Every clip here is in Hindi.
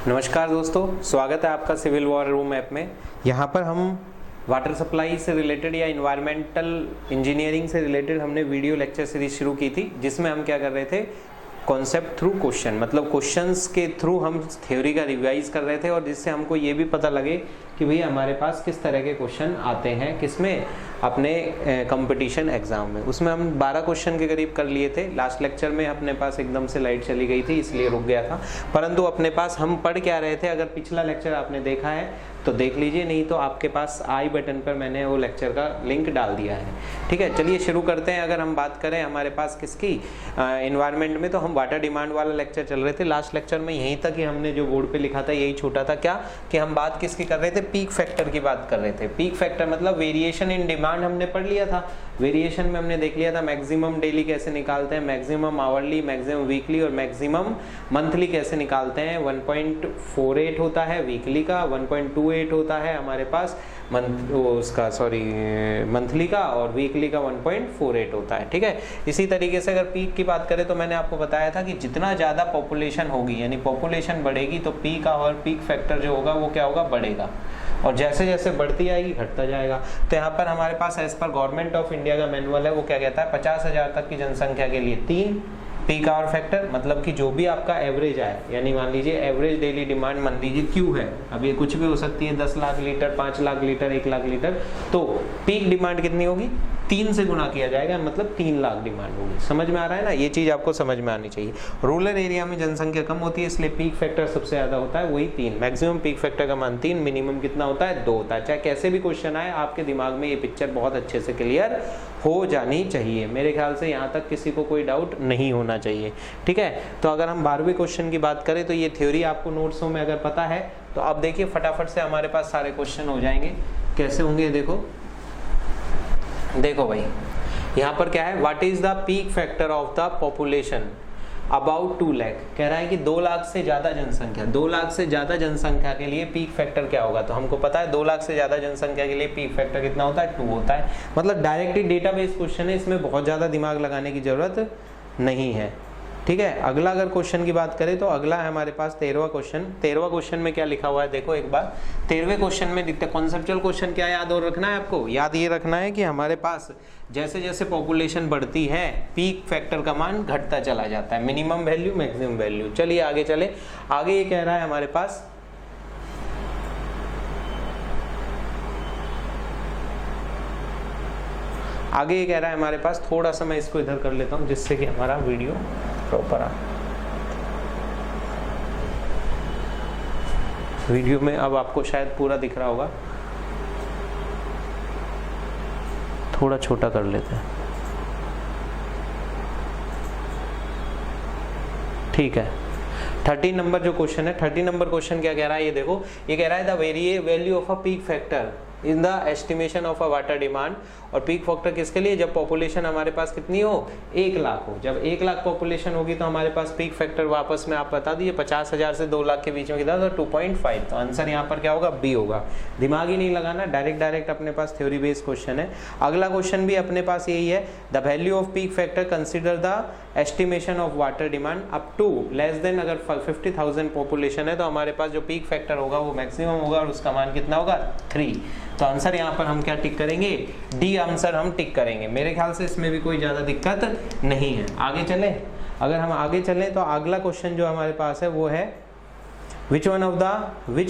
नमस्कार दोस्तों, स्वागत है आपका सिविल वॉर रूम ऐप में। यहाँ पर हम वाटर सप्लाई से रिलेटेड या इन्वायरमेंटल इंजीनियरिंग से रिलेटेड हमने वीडियो लेक्चर सीरीज शुरू की थी, जिसमें हम क्या कर रहे थे, कॉन्सेप्ट थ्रू क्वेश्चन, मतलब क्वेश्चंस के थ्रू हम थ्योरी का रिवाइज कर रहे थे, और जिससे हमको ये भी पता लगे कि भाई हमारे पास किस तरह के क्वेश्चन आते हैं, किसमें, अपने कंपटीशन एग्जाम में। उसमें हम 12 क्वेश्चन के करीब कर लिए थे। लास्ट लेक्चर में अपने पास एकदम से लाइट चली गई थी, इसलिए रुक गया था। परंतु अपने पास हम पढ़ क्या रहे थे, अगर पिछला लेक्चर आपने देखा है तो देख लीजिए, नहीं तो आपके पास आई बटन पर मैंने वो लेक्चर का लिंक डाल दिया है। ठीक है, चलिए शुरू करते हैं। अगर हम बात करें हमारे पास किसकी, इन्वायरमेंट में, तो हम वाटर डिमांड वाला लेक्चर चल रहे थे। लास्ट लेक्चर में यहीं तक ही हमने जो बोर्ड पे लिखा था यही छोटा था, क्या कि हम बात किसकी कर रहे थे, पीक फैक्टर की बात कर रहे थे। पीक फैक्टर मतलब वेरिएशन इन डिमांड हमने पढ़ लिया था। वेरिएशन में हमने देख लिया था मैक्सिमम डेली कैसे निकालते हैं, मैक्सिमम आवरली, मैक्सिमम वीकली और मैक्सिमम मंथली कैसे निकालते हैं। 1.48 होता है वीकली का, 1.28 होता है हमारे पास मंथली का, और वीकली का 1.48 होता है। ठीक है, इसी तरीके से अगर पीक की बात करें तो मैंने आपको बताया था कि जितना ज़्यादा पॉपुलेशन होगी, यानी पॉपुलेशन बढ़ेगी, तो पीक और पीक फैक्टर जो होगा वो क्या होगा, बढ़ेगा, और जैसे जैसे बढ़ती आएगी घटता जाएगा। तो यहाँ पर हमारे पास as per government of India का मैनुअल है, वो क्या कहता है, 50,000 तक की जनसंख्या के लिए 3 पीक आवर फैक्टर, मतलब कि जो भी आपका एवरेज आए, यानी मान लीजिए एवरेज डेली डिमांड मान लीजिए क्यू है, अब ये कुछ भी हो सकती है, 10 lakh litre, 5 lakh litre, 1 lakh litre, तो पीक डिमांड कितनी होगी, 3 से गुना किया जाएगा, मतलब 3 लाख डिमांड होगी। समझ में आ रहा है ना, ये चीज आपको समझ में आनी चाहिए। रूरल एरिया में जनसंख्या कम होती है, इसलिए पीक फैक्टर सबसे ज्यादा होता है, वही 3। मैक्सिमम पीक फैक्टर का मान 3, मिनिमम कितना होता है, 2 होता है। चाहे कैसे भी क्वेश्चन आए, आपके दिमाग में ये पिक्चर बहुत अच्छे से क्लियर हो जानी चाहिए। मेरे ख्याल से यहाँ तक किसी को कोई डाउट नहीं होना चाहिए। ठीक है, तो अगर हम 12वें क्वेश्चन की बात करें तो ये थ्योरी आपको नोट्सों में अगर पता है तो आप देखिए फटाफट से हमारे पास सारे क्वेश्चन हो जाएंगे। कैसे होंगे देखो भाई, यहाँ पर क्या है, what is the peak factor of the population about 2 lakh. कह रहा है कि 2 लाख से ज्यादा जनसंख्या, 2 लाख से ज्यादा जनसंख्या के लिए पीक फैक्टर क्या होगा। तो हमको पता है 2 लाख से ज्यादा जनसंख्या के लिए पीक फैक्टर कितना होता है, 2 होता है। मतलब डायरेक्टली डेटाबेस क्वेश्चन है, इसमें बहुत ज्यादा दिमाग लगाने की जरूरत नहीं है। ठीक है, अगला अगर क्वेश्चन की बात करें तो अगला है हमारे पास 13वां क्वेश्चन। 13वां क्वेश्चन में क्या लिखा हुआ है, देखो एक बार। 13वें क्वेश्चन में दिखता है कॉन्सेप्चुअल क्वेश्चन, क्या याद और रखना है आपको, याद ये रखना है कि हमारे पास जैसे जैसे पॉपुलेशन बढ़ती है पीक फैक्टर का मान घटता चला जाता है, मिनिमम वैल्यू, मैक्सिमम वैल्यू। चलिए आगे चले। आगे ये कह रहा है हमारे पास, आगे ये कह रहा है हमारे पास, थोड़ा सा मैं इसको इधर कर लेता हूं जिससे कि हमारा वीडियो प्रॉपर आ। वीडियो में अब आपको शायद पूरा दिख रहा होगा, थोड़ा छोटा कर लेते हैं। ठीक है, 13 नंबर जो क्वेश्चन है, 13 नंबर क्वेश्चन क्या कह रहा है, ये देखो। ये कह रहा है the value of a peak factor in the estimation of a water demand. और पीक फैक्टर किसके लिए, जब पॉपुलेशन हमारे पास कितनी हो, 1 लाख हो। जब 1 लाख पॉपुलेशन होगी तो हमारे पास पीक फैक्टर वापस में आप बता दीजिए 50,000 से 2 लाख के बीच में कितना, तो 2.5। तो आंसर यहाँ पर क्या होगा, बी होगा। दिमाग ही नहीं लगाना, डायरेक्ट अपने पास थ्योरी बेस्ड क्वेश्चन है। अगला क्वेश्चन भी अपने पास यही है, the value of peak factor consider the estimation of water demand up to less than, अगर 50,000 पॉपुलेशन है तो हमारे पास जो पीक फैक्टर होगा वो मैक्सिमम होगा, और उसका मान कितना होगा, 3। तो आंसर यहाँ पर हम क्या टिक करेंगे, डी आंसर हम टिक करेंगे। मेरे ख्याल से इसमें भी कोई ज्यादा दिक्कत नहीं है। आगे चले, अगर हम आगे चलें तो अगला क्वेश्चन जो हमारे पास है वो है, which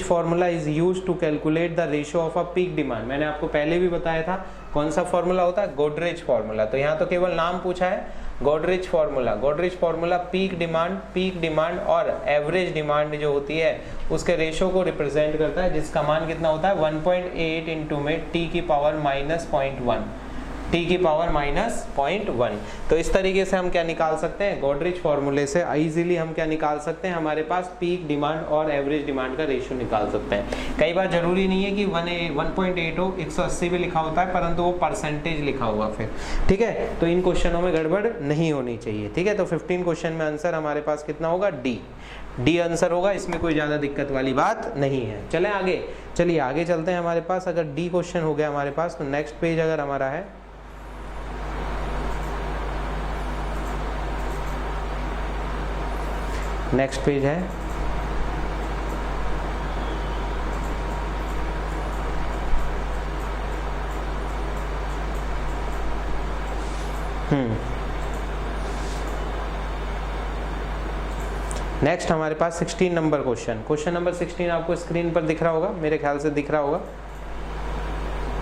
formula is used to calculate the ratio of a peak demand। मैंने आपको पहले भी बताया था कौन सा फॉर्मूला होता है, गोडरेज फॉर्मूला। तो यहाँ तो केवल नाम पूछा है, गोडरेज फॉर्मूला पीक डिमांड और एवरेज डिमांड जो होती है उसके रेशो को रिप्रेजेंट करता है, जिसका मान कितना होता है, 1.8 इंटू में टी की पावर माइनस 0.1। तो इस तरीके से हम क्या निकाल सकते हैं, गोडरेज फॉर्मूले से इजीली हम क्या निकाल सकते हैं, हमारे पास पीक डिमांड और एवरेज डिमांड का रेशियो निकाल सकते हैं। कई बार जरूरी नहीं है कि 1.8 हो, 180 भी लिखा होता है, परंतु वो परसेंटेज लिखा हुआ फिर। ठीक है, तो इन क्वेश्चनों में गड़बड़ नहीं होनी चाहिए। ठीक है, तो 15 क्वेश्चन में आंसर हमारे पास कितना होगा, डी आंसर होगा। इसमें कोई ज्यादा दिक्कत वाली बात नहीं है। चले आगे, चलिए आगे चलते हैं। हमारे पास अगर डी क्वेश्चन हो गया हमारे पास, तो नेक्स्ट पेज अगर हमारा है, नेक्स्ट पेज है नेक्स्ट हमारे पास 16 नंबर क्वेश्चन नंबर 16 आपको स्क्रीन पर दिख रहा होगा, मेरे ख्याल से दिख रहा होगा,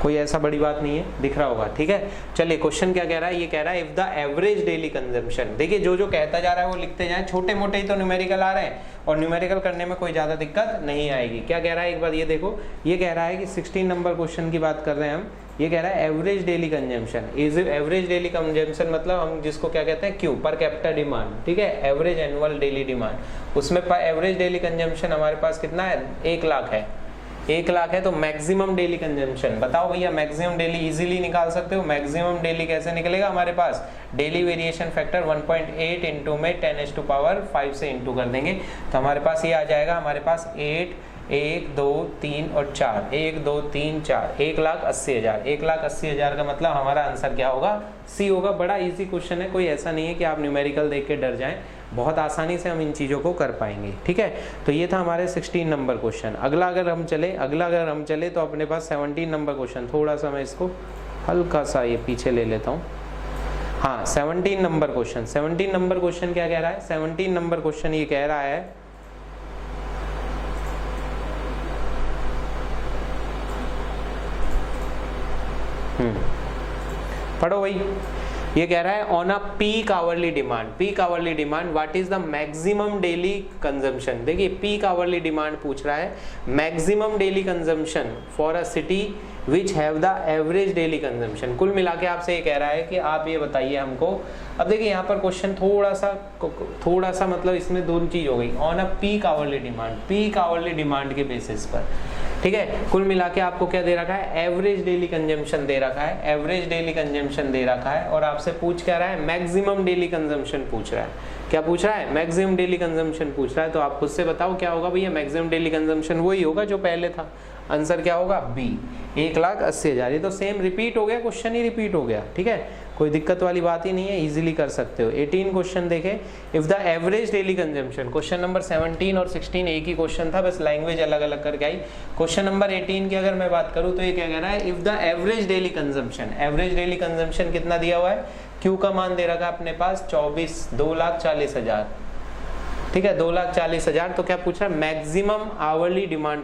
कोई ऐसा बड़ी बात नहीं है, दिख रहा होगा, ठीक है। चलिए क्वेश्चन क्या कह रहा है, ये कह रहा है if the average daily consumption, देखिए जो जो कहता जा रहा है वो लिखते जाए, छोटे मोटे ही तो न्यूमेरिकल आ रहे हैं और न्यूमेरिकल करने में कोई ज्यादा दिक्कत नहीं आएगी। क्या कह रहा है एक बार ये देखो, ये कह रहा है कि 16 नंबर क्वेश्चन की बात कर रहे हैं हम, ये कह रहा है average daily consumption is average daily consumption मतलब हम जिसको क्या कहते हैं क्यू, पर कैपिटा डिमांड, ठीक है, एवरेज एनुअल डेली डिमांड, उसमें एवरेज डेली कंजम्पशन हमारे पास कितना है, 1 लाख है, 1 लाख है। तो मैक्सिमम डेली कंजम्पशन बताओ भैया, मैक्सिमम डेली इजीली निकाल सकते हो। मैक्सिमम डेली कैसे निकलेगा हमारे पास, डेली वेरिएशन फैक्टर 1.8 इंटू में 10⁵ से इंटू कर देंगे, तो हमारे पास ये आ जाएगा, हमारे पास 8 1 2 3 और 4, 1 2 3 4, 1,80,000, 1,80,000 का मतलब हमारा आंसर क्या होगा, सी होगा। बड़ा इजी क्वेश्चन है, कोई ऐसा नहीं है कि आप न्यूमेरिकल देख के डर जाएं, बहुत आसानी से हम इन चीज़ों को कर पाएंगे, ठीक है। तो ये था हमारे 16 नंबर क्वेश्चन। अगला अगर हम चले तो अपने पास 17 नंबर क्वेश्चन, थोड़ा सा मैं इसको हल्का सा ये पीछे ले लेता हूँ। हाँ 17 नंबर क्वेश्चन, 17 नंबर क्वेश्चन क्या कह रहा है, 17 नंबर क्वेश्चन ये कह रहा है पढ़ो भाई, ये कह रहा है on a peak hourly demand what is the maximum daily consumption. देखिए पीक आवरली डिमांड पूछ रहा है, maximum daily consumption for a city which have the average daily consumption. कुल मिला के आपसे ये कह रहा है कि आप ये बताइए हमको। अब देखिए यहाँ पर क्वेश्चन थोड़ा सा मतलब इसमें दोनों चीज हो गई, on a peak hourly demand के बेसिस पर, ठीक है। कुल मिला के आपको क्या दे रखा है, एवरेज डेली कंजम्पशन दे रखा है, और आपसे पूछ क्या रहा है, मैक्सिमम डेली कंजम्पशन पूछ रहा है। क्या पूछ रहा है, मैक्सिमम डेली कंजम्पशन पूछ रहा है। तो आप खुद से बताओ क्या होगा भैया, मैक्सिमम डेली कंजम्पशन वही होगा जो पहले था, आंसर क्या होगा, बी, 1,80,000। ये तो सेम रिपीट हो गया, क्वेश्चन ही रिपीट हो गया, ठीक है, कोई दिक्कत वाली बात ही नहीं है, इजीली कर सकते हो। 18 क्वेश्चन देखें, if the average daily consumption, question number 17 और 16 एक ही क्वेश्चन था, बस लैंग्वेज अलग अलग करके आई। क्वेश्चन नंबर 18 की अगर मैं बात करूं तो ये क्या कह रहा है, if the average daily consumption कितना दिया हुआ है, क्यू का मान दे रखा है अपने पास 24, 2,40,000, ठीक है, 2,40,000। तो क्या पूछा, मैक्सिमम आवरली डिमांड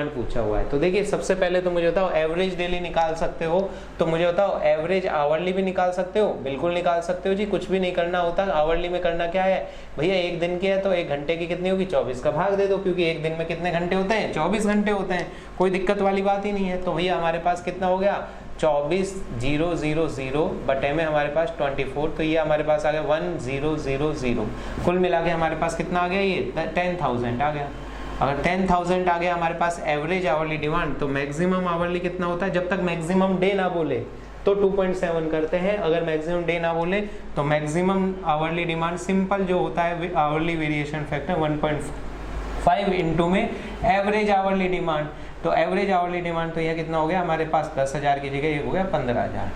पूछा हुआ है, तो देखिए सबसे पहले तो मुझे बताओ एवरेज डेली निकाल सकते हो, तो मुझे बताओ एवरेज आवरली भी निकाल सकते हो, बिल्कुल निकाल सकते हो जी, कुछ भी नहीं करना होता। आवरली में करना क्या है भैया, 1 दिन की है तो 1 घंटे की कितनी होगी, 24 का भाग दे दो, क्योंकि 1 दिन में कितने घंटे होते हैं, 24 घंटे होते हैं, कोई दिक्कत वाली बात ही नहीं है। तो भैया हमारे पास कितना हो गया, 24,000 बटे में हमारे पास 24, तो ये हमारे पास आ गया 1000। कुल मिला के हमारे पास कितना आ गया, ये 10,000 आ गया। अगर 10,000 आ गया हमारे पास एवरेज आवरली डिमांड, तो मैक्सिमम आवरली कितना होता है, जब तक मैक्सिमम डे ना बोले तो 2.7 करते हैं, अगर मैक्सिमम डे ना बोले तो मैक्सिमम आवरली डिमांड सिंपल जो होता है आवरली वेरिएशन फैक्टर 1.5 इंटू में एवरेज आवरली डिमांड। तो एवरेज आवरली डिमांड तो यह कितना हो गया हमारे पास, 10,000 की जगह ये हो गया 15,000,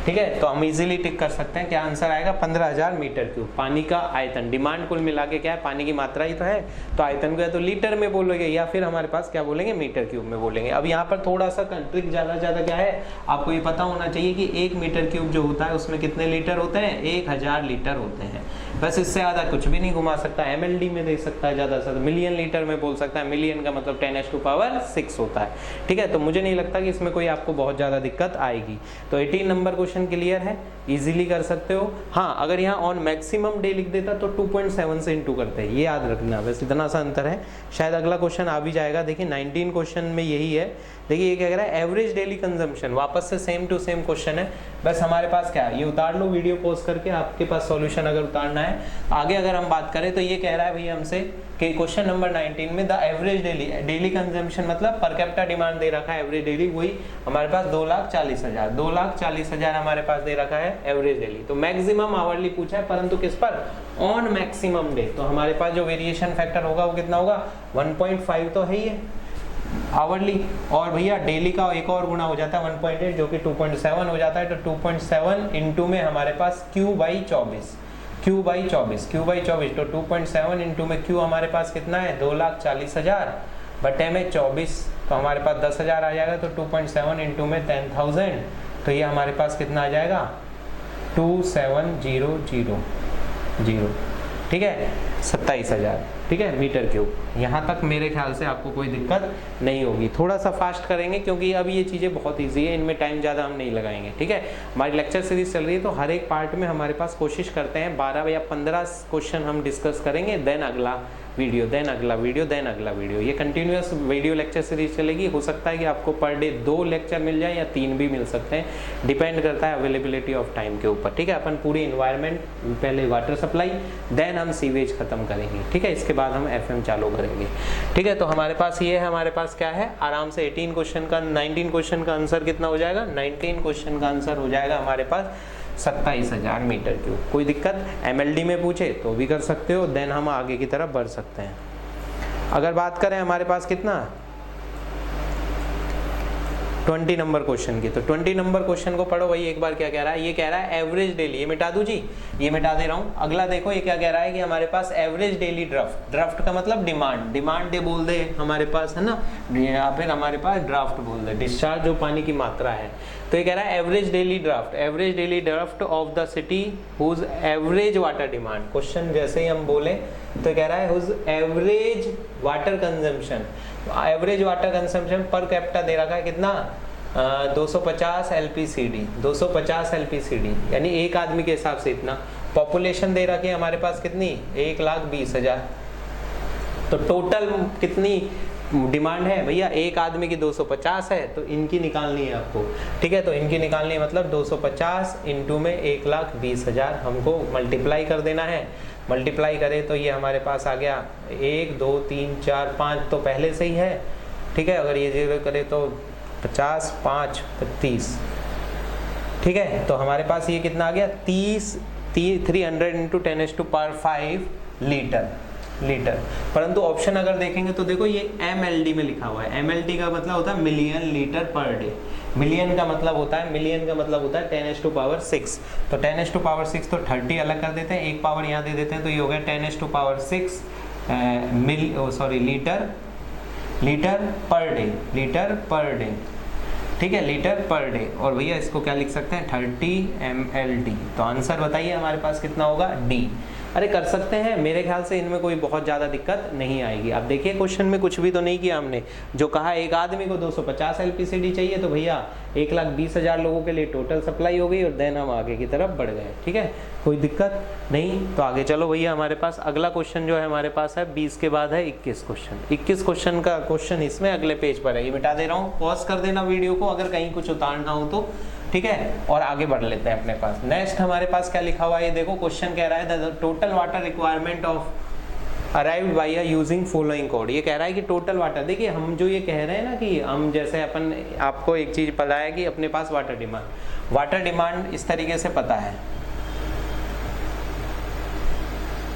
ठीक है। तो हम इजीली टिक कर सकते हैं, क्या आंसर आएगा, 15,000 मीटर क्यूब। पानी का आयतन, डिमांड कुल मिला के क्या है, पानी की मात्रा ही तो है, तो आयतन को या तो लीटर में बोलोगे या फिर हमारे पास क्या बोलेंगे, मीटर क्यूब में बोलेंगे। अब यहाँ पर थोड़ा सा ट्रिक ज्यादा क्या है, आपको ये पता होना चाहिए कि 1 मीटर क्यूब जो होता है उसमें कितने लीटर होते हैं, 1000 लीटर होते हैं, बस इससे ज्यादा कुछ भी नहीं घुमा सकता। MLD में दे सकता है ज्यादा से ज्यादा, मिलियन लीटर में बोल सकता है, मिलियन का मतलब 10⁶ होता है, ठीक है। तो मुझे नहीं लगता कि इसमें कोई आपको बहुत ज्यादा दिक्कत आएगी। तो 18 नंबर क्वेश्चन क्लियर है, इजीली कर सकते हो। हाँ अगर यहाँ ऑन मैक्सिमम डे लिख देता तो 2.7 से इंटू करते हैं, ये याद रखना, बस इतना सा अंतर है। शायद अगला क्वेश्चन आ भी जाएगा। देखिए 19 क्वेश्चन में यही है, देखिए ये क्या कह रहा है, एवरेज डेली कंजम्पशन, वापस से सेम टू सेम क्वेश्चन है, बस हमारे पास क्या है, ये उतार लो वीडियो पॉज करके, आपके पास सॉल्यूशन अगर उतारना है। आगे अगर हम बात करें तो ये कह रहा है भैया हमसे कि क्वेश्चन नंबर 19 में द एवरेज डेली कंजम्पशन मतलब पर कैपिटा डिमांड दे रखा है एवरेज डेली, वही हमारे पास 2,40,000, 2,40,000 हमारे पास दे रखा है एवरेज डेली। तो मैक्सिमम आवरली पूछा है, परंतु किस पर, ऑन मैक्सिमम डे। तो हमारे पास जो वेरिएशन फैक्टर होगा वो कितना होगा, 1.5 तो है ही है आवरली, और भैया डेली का एक और गुना हो जाता है 1.8 जो कि 2.7 हो जाता है। तो 2.7 इंटू में हमारे पास Q/24 तो 2.7 इंटू में Q हमारे पास कितना है, 2,40,000 बटे में 24, तो हमारे पास 10,000 आ जाएगा। तो 2.7 इंटू में 10,000, तो ये हमारे पास कितना आ जाएगा, 2700, 0, ठीक है, 27,000, ठीक है, मीटर क्यूब। यहाँ तक मेरे ख्याल से आपको कोई दिक्कत नहीं होगी। थोड़ा सा फास्ट करेंगे क्योंकि अब ये चीज़ें बहुत ईजी है, इनमें टाइम ज़्यादा हम नहीं लगाएंगे, ठीक है। हमारी लेक्चर सीरीज चल रही है तो हर एक पार्ट में हमारे पास कोशिश करते हैं 12 या 15 क्वेश्चन हम डिस्कस करेंगे, देन अगला वीडियो, देन अगला वीडियो, देन अगला वीडियो। ये कंटिन्यूअस वीडियो लेक्चर सीरीज चलेगी। हो सकता है कि आपको पर डे 2 लेक्चर मिल जाए या 3 भी मिल सकते हैं, डिपेंड करता है अवेलेबिलिटी ऑफ टाइम के ऊपर, ठीक है। अपन पूरी इन्वायरमेंट, पहले वाटर सप्लाई, देन हम सीवेज खत्म करेंगे, ठीक है। इसके बाद हम FM चालू करेंगे, ठीक है। तो हमारे पास ये है, हमारे पास क्या है, आराम से 18 क्वेश्चन का 19 क्वेश्चन का आंसर कितना हो जाएगा, 19 क्वेश्चन का आंसर हो जाएगा हमारे पास 27,000 मीटर क्यूब। कोई दिक्कत, MLD में पूछे तो भी कर सकते हो, देन हम आगे की तरफ बढ़ सकते हैं। अगर बात करें हमारे पास कितना 20 नंबर क्वेश्चन की, तो 20 नंबर क्वेश्चन को पढ़ो भाई एक बार। क्या कह रहा है, ये कह रहा है एवरेज डेली, ये मिटा दूं जी, ये मिटा दे रहा हूं। अगला देखो ये क्या कह रहा है कि हमारे पास एवरेज डेली ड्राफ्ट, ड्राफ्ट का मतलब डिमांड, डिमांड डे बोल दे हमारे पास, है ना, या फिर हमारे पास ड्राफ्ट बोल दे, डिस्चार्ज जो पानी की मात्रा है। तो ये कह रहा है average daily draft, average daily draft of the city whose average water demand. Question जैसे ही हम बोले तो कह रहा है whose average water consumption, average water consumption per capita दे रखा है कितना, 250 LPCD, 250 LPCD, यानी एक आदमी के हिसाब से इतना। पॉपुलेशन दे रखी है हमारे पास कितनी, 1,20,000। तो टोटल कितनी डिमांड है भैया, एक आदमी की 250 है, तो इनकी निकालनी है आपको, ठीक है। तो इनकी निकालनी है मतलब 250 इंटू में 1,20,000 हमको मल्टीप्लाई कर देना है। मल्टीप्लाई करें तो ये हमारे पास आ गया 1 2 3 4 5 तो पहले से ही है, ठीक है। अगर ये 0 करें तो 50 5 35, ठीक है। तो हमारे पास ये कितना आ गया 300 इंटू 10⁵ लीटर। परंतु ऑप्शन अगर देखेंगे तो देखो ये MLD में लिखा हुआ है। MLD का मतलब होता है million litre per day, million का मतलब होता है 10⁻6। तो 10⁻6 तो 30 अलग कर देते हैं, एक पावर यहाँ दे देते हैं, तो ये हो गया 10⁻6 लीटर पर डे, ठीक है, लीटर पर डे। और भैया इसको क्या लिख सकते हैं 30 mld। तो आंसर बताइए हमारे पास कितना होगा, D। अरे कर सकते हैं, मेरे ख्याल से इनमें कोई बहुत ज़्यादा दिक्कत नहीं आएगी। अब देखिए क्वेश्चन में कुछ भी तो नहीं किया हमने, जो कहा एक आदमी को 250 LPCD चाहिए, तो भैया 1,20,000 लोगों के लिए टोटल सप्लाई हो गई और देन हम आगे की तरफ बढ़ गए, ठीक है, कोई दिक्कत नहीं। तो आगे चलो भैया, हमारे पास अगला क्वेश्चन जो है हमारे पास है 20 के बाद है 21 क्वेश्चन। 21 क्वेश्चन का क्वेश्चन इसमें अगले पेज पर है, ये मिटा दे रहा हूँ, पॉज कर देना वीडियो को अगर कहीं कुछ उतारना हो तो, ठीक है। और आगे बढ़ लेते हैं अपने पास। नेक्स्ट हमारे पास क्या लिखा हुआ है, ये देखो क्वेश्चन कह रहा है the total water requirement of arrived by using following code. ये कह रहा है कि टोटल वाटर, देखिए हम जो ये कह रहे हैं ना कि हम जैसे अपन, आपको एक चीज पता है कि अपने पास वाटर डिमांड इस तरीके से पता है।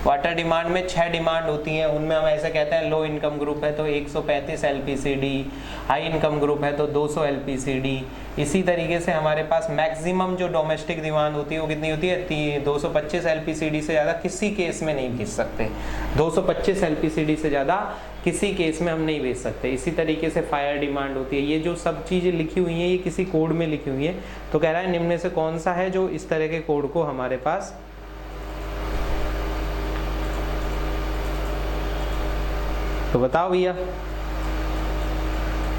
वाटर डिमांड में 6 डिमांड होती हैं, उनमें हम ऐसे कहते हैं लो इनकम ग्रुप है तो 135 LPCD, हाई इनकम ग्रुप है तो 200 LPCD। इसी तरीके से हमारे पास मैक्सिमम जो डोमेस्टिक डिमांड होती है वो कितनी होती है 225 LPCD से ज़्यादा किसी केस में नहीं भेज सकते, 225 LPCD से ज़्यादा किसी केस में हम नहीं भेज सकते। इसी तरीके से फायर डिमांड होती है। ये जो सब चीज़ें लिखी हुई हैं ये किसी कोड में लिखी हुई है। तो कह रहा है निम्न में से कौन सा है जो इस तरह के कोड को हमारे पास, तो बताओ भैया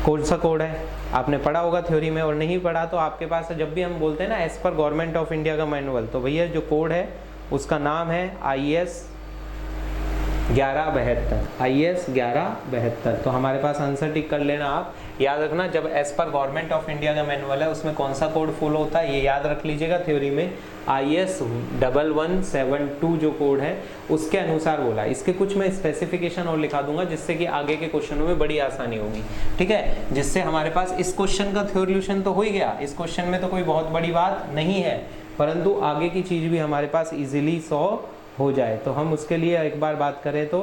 कौन सा कोड है। आपने पढ़ा होगा थ्योरी में, और नहीं पढ़ा तो आपके पास जब भी हम बोलते हैं ना as per government of India का मैनुअल, तो भैया जो कोड है उसका नाम है IS 1172। तो हमारे पास आंसर टिक कर लेना आप। याद रखना जब as per government of India का मैनुअल है उसमें कौन सा कोड फॉलो होता है ये याद रख लीजिएगा। थ्योरी में IS 1172 जो कोड है उसके अनुसार बोला। इसके कुछ मैं स्पेसिफिकेशन और लिखा दूंगा जिससे कि आगे के क्वेश्चनों में बड़ी आसानी होगी, ठीक है। जिससे हमारे पास इस क्वेश्चन का थ्योरी तो हो ही गया, इस क्वेश्चन में तो कोई बहुत बड़ी बात नहीं है, परंतु आगे की चीज भी हमारे पास इजीली सॉल्व हो जाए। तो हम उसके लिए एक बार बात करें तो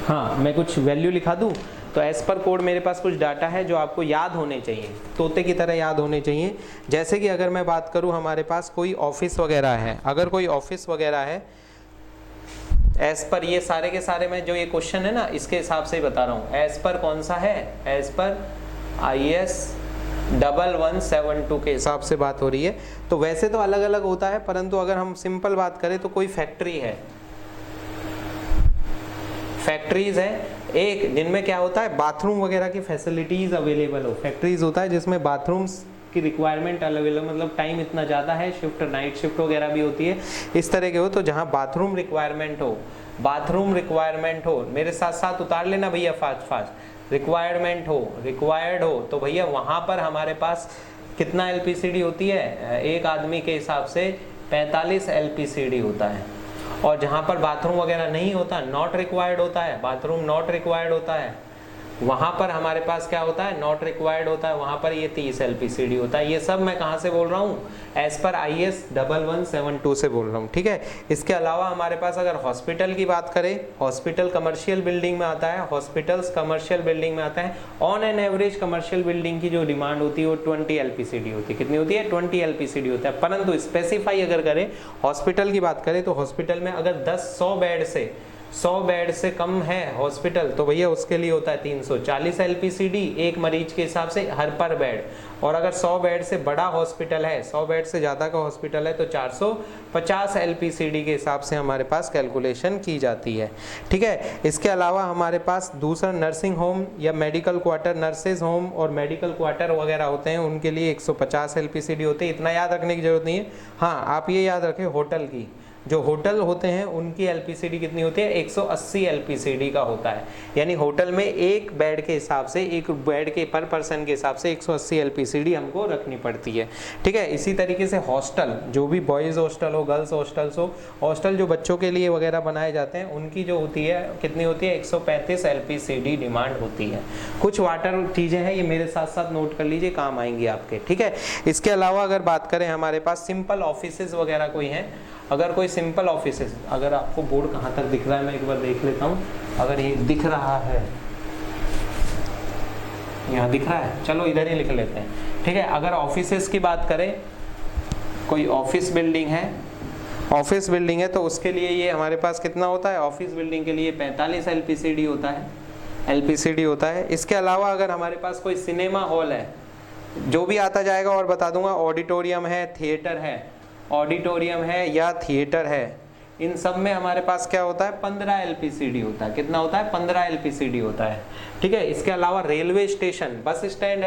हाँ, मैं कुछ वैल्यू लिखा दूं। तो एज पर कोड मेरे पास कुछ डाटा है जो आपको याद होने चाहिए, तोते की तरह याद होने चाहिए। जैसे कि अगर मैं बात करूं हमारे पास कोई ऑफिस वगैरह है, अगर कोई ऑफिस वगैरह है, एज पर ये सारे के सारे मैं जो ये क्वेश्चन है ना इसके हिसाब से ही बता रहा हूँ। एज पर कौन सा है, एज पर IS 1172 के हिसाब से बात हो रही है। तो वैसे तो अलग अलग होता है, परंतु अगर हम सिंपल बात करें तो कोई फैक्ट्री है, फैक्ट्रीज है एक जिनमें क्या होता है बाथरूम वगैरह की फैसिलिटीज अवेलेबल हो। फैक्ट्रीज होता है जिसमें बाथरूम्स की रिक्वायरमेंट अवेलेबल, मतलब टाइम इतना ज़्यादा है, शिफ्ट नाइट शिफ्ट वगैरह भी होती है, इस तरह के हो। तो जहाँ बाथरूम रिक्वायरमेंट हो, बाथरूम रिक्वायरमेंट हो, मेरे साथ साथ उतार लेना भैया फास्ट फास्ट, रिक्वायरमेंट हो, रिक्वायर्ड हो, तो भैया वहाँ पर हमारे पास कितना एलपीसीडी होती है, एक आदमी के हिसाब से 45 एलपीसीडी होता है। और जहाँ पर बाथरूम वगैरह नहीं होता, नॉट रिक्वायर्ड होता है, बाथरूम नॉट रिक्वायर्ड होता है, वहां पर हमारे पास क्या होता है, नॉट रिक्वायर्ड होता है, वहां पर ये 30 एलपीसीडी होता है। ये सब मैं कहां से बोल रहा हूँ, एज पर IS 1172 से बोल रहा हूँ, ठीक है। इसके अलावा हमारे पास अगर हॉस्पिटल की बात करें, हॉस्पिटल कमर्शियल बिल्डिंग में आता है, हॉस्पिटल्स कमर्शियल बिल्डिंग में आता है। On an average commercial building की जो डिमांड होती है वो 20 एलपीसीडी होती है। कितनी होती है, 20 एलपीसीडी होता है। परंतु स्पेसिफाई अगर करें, हॉस्पिटल की बात करें, तो हॉस्पिटल में अगर 100 बेड से कम है हॉस्पिटल, तो भैया उसके लिए होता है 340 एलपीसीडी एक मरीज के हिसाब से हर पर बेड। और अगर 100 बेड से बड़ा हॉस्पिटल है, 100 बेड से ज़्यादा का हॉस्पिटल है, तो 450 एलपीसीडी के हिसाब से हमारे पास कैलकुलेशन की जाती है, ठीक है। इसके अलावा हमारे पास दूसरा नर्सिंग होम या मेडिकल क्वार्टर, नर्सेज होम और मेडिकल क्वार्टर वगैरह होते हैं, उनके लिए 150 एलपीसीडी होते हैं। इतना याद रखने की जरूरत नहीं है। हाँ, आप ये याद रखें, होटल की, जो होटल होते हैं उनकी एलपीसीडी कितनी होती है, 180 एलपीसीडी का होता है। यानी होटल में एक बेड के हिसाब से, एक बेड के पर पर्सन के हिसाब से 180 एलपीसीडी हमको रखनी पड़ती है, ठीक है। इसी तरीके से हॉस्टल, जो भी बॉयज़ हॉस्टल हो, गर्ल्स हॉस्टल्स हो, हॉस्टल जो बच्चों के लिए वगैरह बनाए जाते हैं, उनकी जो होती है कितनी होती है, 135 एलपीसीडी डिमांड होती है। कुछ वाटर चीज़ें हैं, ये मेरे साथ साथ नोट कर लीजिए, काम आएंगी आपके, ठीक है। इसके अलावा अगर बात करें, हमारे पास सिंपल ऑफिसेज वगैरह कोई हैं, अगर कोई सिंपल ऑफिस है, अगर आपको बोर्ड कहाँ तक दिख रहा है मैं एक बार देख लेता हूँ, अगर ये दिख रहा है, यहाँ दिख रहा है, चलो इधर ही लिख लेते हैं, ठीक है। अगर ऑफिसेस की बात करें, कोई ऑफिस बिल्डिंग है, तो उसके लिए ये हमारे पास कितना होता है, ऑफिस बिल्डिंग के लिए 45 एलपीसीडी होता है। इसके अलावा अगर हमारे पास कोई सिनेमा हॉल है, जो भी आता जाएगा और बता दूंगा, ऑडिटोरियम है, थिएटर या थिएटर है, इन सब में हमारे पास क्या होता है, 15 एलपीसीडी होता है। कितना होता है, 15 एलपीसीडी होता है, ठीक है। इसके अलावा रेलवे स्टेशन, बस स्टैंड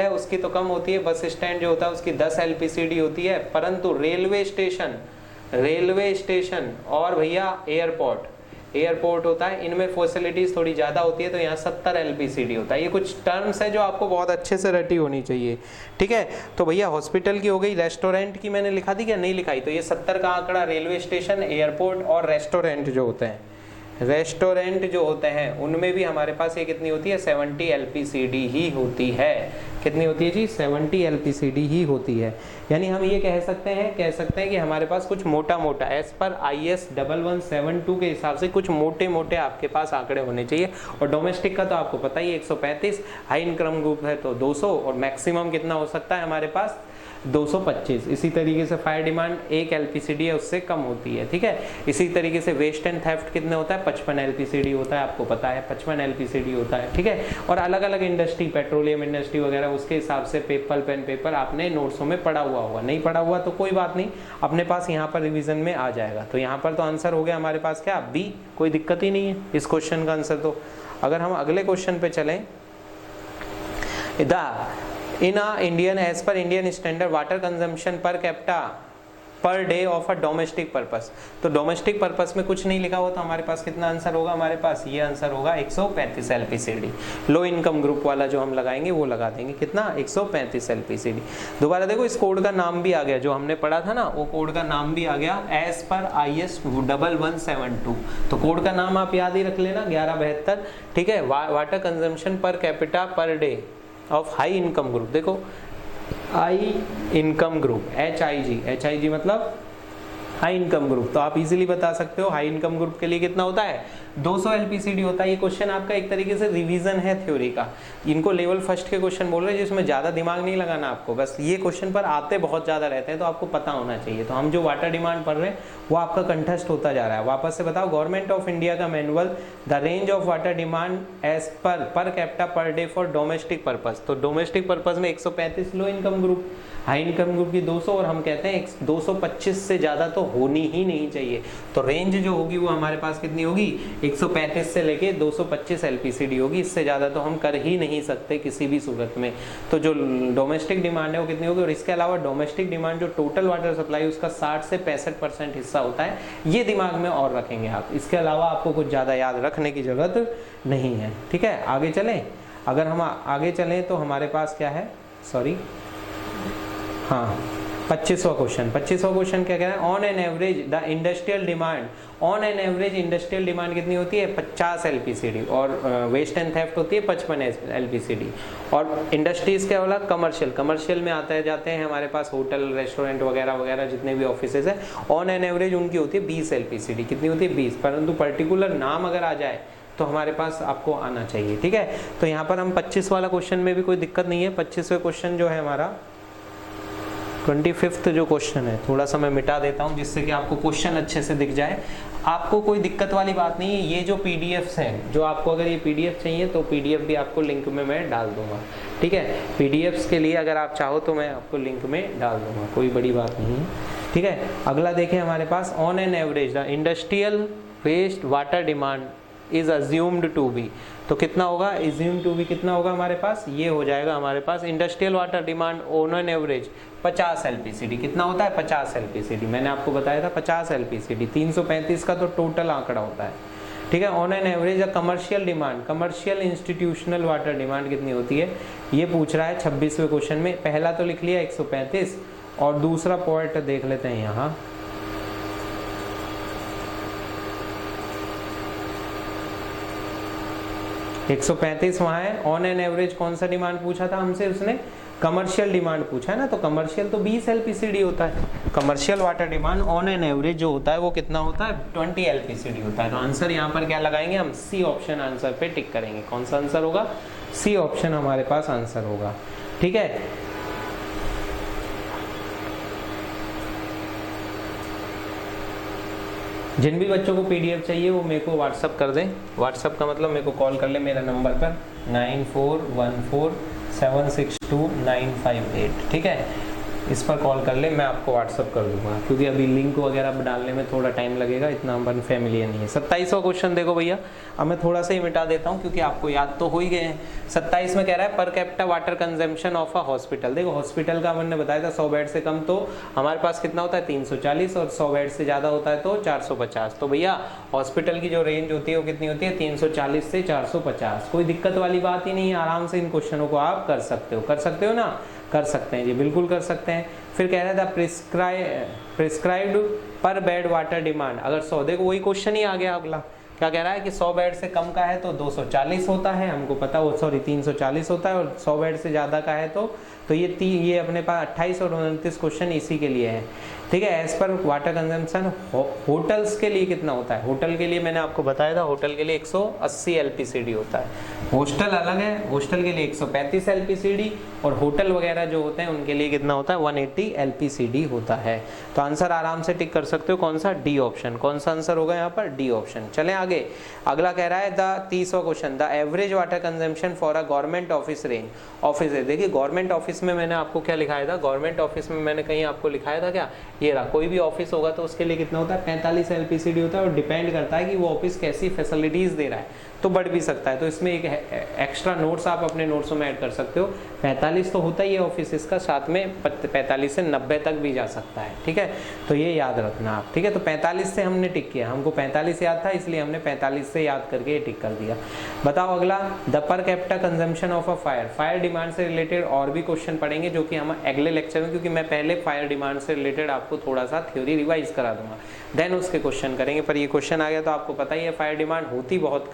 है, उसकी तो कम होती है, बस स्टैंड जो होता है उसकी 10 एलपीसीडी होती है। परंतु रेलवे स्टेशन और भैया एयरपोर्ट होता है, इनमें फैसिलिटीज थोड़ी ज़्यादा होती है, तो यहाँ 70 एलपीसीडी होता है। ये कुछ टर्म्स है जो आपको बहुत अच्छे से रटी होनी चाहिए, ठीक है। तो भैया हॉस्पिटल की हो गई, रेस्टोरेंट की मैंने लिखा दी क्या, नहीं लिखाई, तो ये 70 का आंकड़ा रेलवे स्टेशन, एयरपोर्ट और रेस्टोरेंट जो होते हैं उनमें भी हमारे पास ये कितनी होती है, 70 एलपीसीडी ही होती है। कितनी होती है जी, 70 एलपीसीडी ही होती है। यानी हम ये कह सकते हैं कि हमारे पास कुछ मोटा एज पर IS 1172 के हिसाब से कुछ मोटे आपके पास आंकड़े होने चाहिए। और डोमेस्टिक का तो आपको पता ही है 135, हाई इनकम ग्रुप है तो 200, और मैक्सिमम कितना हो सकता है हमारे पास, 225। इसी तरीके से फायर डिमांड 1 एलपीसीडी है, उससे कम होती है, ठीक है। इसी तरीके से वेस्ट एंड थेफ्ट कितने होता है, 55 एलपीसीडी होता है, आपको पता है 55 एलपीसीडी होता है, ठीक है। और अलग अलग इंडस्ट्री, पेट्रोलियम इंडस्ट्री वगैरह, उसके हिसाब से पेपर आपने नोट्सों में पढ़ा हुआ होगा, नहीं पढ़ा हुआ तो कोई बात नहीं, अपने पास यहाँ पर रिविजन में आ जाएगा। तो यहाँ पर तो आंसर हो गया हमारे पास क्या, बी, कोई दिक्कत ही नहीं है इस क्वेश्चन का आंसर। तो अगर हम अगले क्वेश्चन पे चलें, in a Indian, as per Indian standard, water consumption per capita per day of a domestic purpose, तो डोमेस्टिक पर्पस में कुछ नहीं लिखा हुआ, तो हमारे पास कितना आंसर होगा, हमारे पास ये आंसर होगा 135 एलपीसीडी। लो इनकम ग्रुप वाला जो हम लगाएंगे वो लगा देंगे, कितना, 135 एलपीसीडी। दोबारा देखो, इस कोड का नाम भी आ गया, जो हमने पढ़ा था ना, वो कोड का नाम भी आ गया एज पर IS 1172। तो कोड का नाम आप याद ही रख लेना, 1172, ठीक है। Water consumption per capita per day of high income group, देखो हाई इनकम ग्रुप, HIG मतलब हाई इनकम ग्रुप, तो आप इजीली बता सकते हो हाई इनकम ग्रुप के लिए कितना होता है 200 एलपीसीडी होता है। ये क्वेश्चन आपका एक तरीके से रिवीजन है थ्योरी का, इनको लेवल फर्स्ट के क्वेश्चन बोल रहे हैं जिसमें ज्यादा दिमाग नहीं लगाना आपको, बस ये क्वेश्चन पर आते बहुत ज्यादा रहते हैं तो आपको पता होना चाहिए। तो हम जो वाटर डिमांड पढ़ रहे हैं वो आपका कंठस्थ होता जा रहा है। वापस से बताओ, गवर्नमेंट ऑफ इंडिया का manual the range of water demand as per capita per day for domestic purpose, तो डोमेस्टिक पर्पज में 135 low income group, high income group की 200, और हम कहते हैं 225 से ज्यादा तो होनी ही नहीं चाहिए। तो रेंज जो होगी वो हमारे पास कितनी होगी 135 से लेके 225 एलपीसीडी होगी, इससे ज्यादा तो हम कर ही नहीं सकते किसी भी सूरत में। तो जो डोमेस्टिक डिमांड है वो कितनी होगी, और इसके अलावा डोमेस्टिक डिमांड जो टोटल वाटर सप्लाई उसका 60 से 65% हिस्सा होता है, ये दिमाग में और रखेंगे आप। इसके अलावा आपको कुछ ज्यादा याद रखने की जरूरत नहीं है। ठीक है, आगे चलें। अगर हम आगे चलें तो हमारे पास क्या है, सॉरी हाँ 25वां क्वेश्चन क्या कह रहा है, on an average the industrial demand, on an average industrial demand कितनी होती है 50 एलपीसीडी, और वेस्ट एंड थेफ्ट होती है 55 एलपीसीडी। और इंडस्ट्रीज क्या बोला, कमर्शियल में आते जाते हैं हमारे पास होटल रेस्टोरेंट वगैरह वगैरह जितने भी ऑफिसेज है, ऑन एन एवरेज उनकी होती है 20 एलपीसीडी, कितनी होती है 20, परंतु पर्टिकुलर नाम अगर आ जाए तो हमारे पास आपको आना चाहिए। ठीक है, तो यहाँ पर हम 25 वाला क्वेश्चन में भी कोई दिक्कत नहीं है। 25वें क्वेश्चन जो है हमारा 25th जो क्वेश्चन है, थोड़ा सा मैं मिटा देता हूं जिससे कि आपको क्वेश्चन अच्छे से दिख जाए। आपको कोई दिक्कत वाली बात नहीं है, ये जो पीडीएफ्स हैं, जो आपको अगर ये पीडीएफ चाहिए तो पीडीएफ भी आपको लिंक में मैं डाल दूंगा। ठीक है, पीडीएफ्स के लिए अगर आप चाहो तो मैं आपको लिंक में डाल दूंगा, कोई बड़ी बात नहीं है। ठीक है, अगला देखें हमारे पास, on an average the industrial waste water demand is assumed to be, तो कितना होगा अज्यूम टू बी, कितना होगा हमारे पास, ये हो जाएगा हमारे पास industrial water demand on an average 50 LPCD. कितना होता है 50 एलपीसीडी, मैंने आपको बताया था 50 एलपीसीडी, 335 का तो टोटल आंकड़ा होता है। ठीक है, on an average commercial demand, commercial institutional water demand कितनी होती है, ये पूछ रहा है 26वें क्वेश्चन में। पहला तो लिख लिया 135, और दूसरा पॉइंट देख लेते हैं यहाँ, एक 135 वहां है। ऑन एन एवरेज कौन सा डिमांड पूछा था हमसे, उसने कमर्शियल डिमांड पूछा है ना, तो कमर्शियल तो 20 एलपीसीडी होता है। Commercial water demand on an average जो होता है वो कितना होता है 20 एलपीसीडी होता है। तो आंसर यहाँ पर क्या लगाएंगे हम, सी ऑप्शन आंसर पे टिक करेंगे। कौन सा आंसर होगा, सी ऑप्शन हमारे पास आंसर होगा। ठीक है, जिन भी बच्चों को पीडीएफ चाहिए वो मेरे को व्हाट्सअप कर दें, व्हाट्सअप का मतलब मेरे को कॉल कर ले मेरा नंबर पर 9414762958। ठीक है, इस पर कॉल कर ले, मैं आपको व्हाट्सअप कर दूंगा, क्योंकि अभी लिंक वगैरह डालने में थोड़ा टाइम लगेगा, इतना हम फैमिलियर नहीं है। 27वां क्वेश्चन देखो भैया, अब मैं थोड़ा सा ही मिटा देता हूँ क्योंकि आपको याद तो हो ही गए हैं। 27 में कह रहा है per capita water consumption of a hospital. देखो हॉस्पिटल का हमने बताया था 100 बेड से कम तो हमारे पास कितना होता है 340, और 100 बेड से ज्यादा होता है तो 450। तो भैया हॉस्पिटल की जो रेंज होती है वो कितनी होती है 340 से 450। कोई दिक्कत वाली बात ही नहीं है, आराम से इन क्वेश्चनों को आप कर सकते हो ना, कर सकते हैं जी, बिल्कुल कर सकते हैं। फिर कह रहा था प्रिस्क्राइब्ड पर बेड वाटर डिमांड, अगर 100, देखो वही क्वेश्चन ही आ गया अगला, क्या कह रहा है कि 100 बेड से कम का है तो 240 होता है, हमको पता वो 340 होता है, और 100 बेड से ज्यादा का है तो ये अपने पास 28 और 29 क्वेश्चन इसी के लिए है। ठीक है, as per water consumption hotels के लिए कितना होता है, होटल के लिए मैंने आपको बताया था, होटल के लिए 180 एलपीसीडी होता है। हॉस्टल अलग है, हॉस्टल के लिए 135 एलपीसीडी, और होटल वगैरह जो होते हैं उनके लिए कितना होता है 180 एलपीसीडी होता है। तो आंसर आराम से टिक कर सकते हो, कौन सा, डी ऑप्शन। कौन सा आंसर होगा यहाँ पर, डी ऑप्शन। चले आगे, अगला कह रहा है द 30वां question, the average water consumption for a government office range, office है। देखिए गवर्नमेंट ऑफिस में मैंने आपको क्या लिखाया था, गवर्नमेंट ऑफिस में मैंने कहीं आपको लिखाया था क्या, ये रहा, कोई भी ऑफिस होगा तो उसके लिए कितना होता है 45 एलपीसीडी होता है, और डिपेंड करता है कि वो ऑफिस कैसी फैसिलिटीज दे रहा है, तो बढ़ भी सकता है। तो इसमें एक एक्स्ट्रा नोट्स आप अपने नोट्सों में ऐड कर सकते हो, 45 तो होता ही है ऑफिस इसका, साथ में 45 से 90 तक भी जा सकता है। ठीक है, तो ये याद रखना आप। ठीक है, तो 45 से हमने टिक किया, हमको 45 याद था इसलिए हमने 45 से याद करके ये टिक कर दिया। बताओ अगला, the per capita consumption of a fire demand से रिलेटेड और भी क्वेश्चन पढ़ेंगे जो कि हम अगले लेक्चर में, क्योंकि मैं पहले फायर डिमांड से रिलेटेड आपको थोड़ा सा थ्योरी रिवाइज करा दूंगा, देन उसके क्वेश्चन करेंगे। पर ये क्वेश्चन आ गया तो आपको पता ही है फायर डिमांड होती बहुत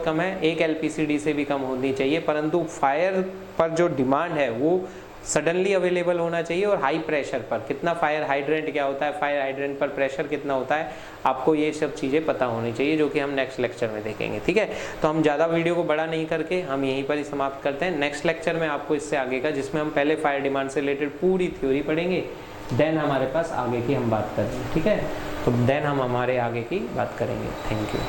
कम है, 1 एलपीसीडी से भी कम होनी चाहिए, परंतु फायर पर जो डिमांड है वो सडनली अवेलेबल होना चाहिए और हाई प्रेशर पर, कितना फायर हाइड्रेंट क्या होता है, फायर हाइड्रेंट पर प्रेशर कितना होता है, आपको ये सब चीज़ें पता होनी चाहिए, जो कि हम नेक्स्ट लेक्चर में देखेंगे। ठीक है, तो हम ज़्यादा वीडियो को बड़ा नहीं करके हम यहीं पर ही समाप्त करते हैं। नेक्स्ट लेक्चर में आपको इससे आगे का, जिसमें हम पहले फायर डिमांड से रिलेटेड पूरी थ्योरी पढ़ेंगे, देन हमारे पास आगे की हम बात करेंगे। ठीक है, तो देन हम हमारे आगे की बात करेंगे। Thank you.